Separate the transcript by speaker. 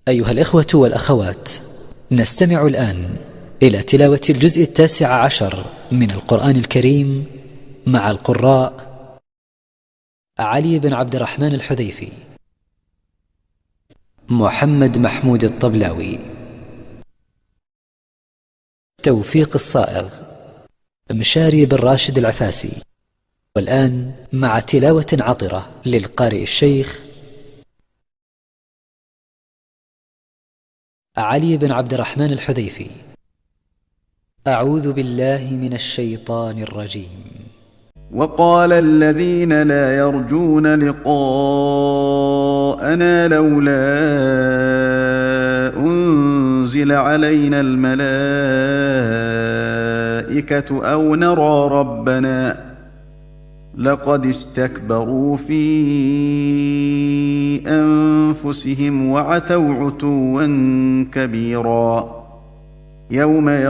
Speaker 1: أيها الإخوة والأخوات، نستمع الآن إلى تلاوة الجزء 19 من القرآن الكريم مع القراء علي بن عبد الرحمن الحذيفي، محمد محمود الطبلاوي، توفيق الصائغ، مشاري بن راشد العفاسي. والآن مع تلاوة عطرة للقارئ الشيخ علي بن عبد الرحمن الحذيفي. أعوذ بالله من الشيطان الرجيم.
Speaker 2: وقال الذين لا يرجون لقاءنا لولا أنزل علينا الملائكة أو نرى ربنا لقد استكبروا في أنفسهم وعتوا عتوا كبيرا. يوم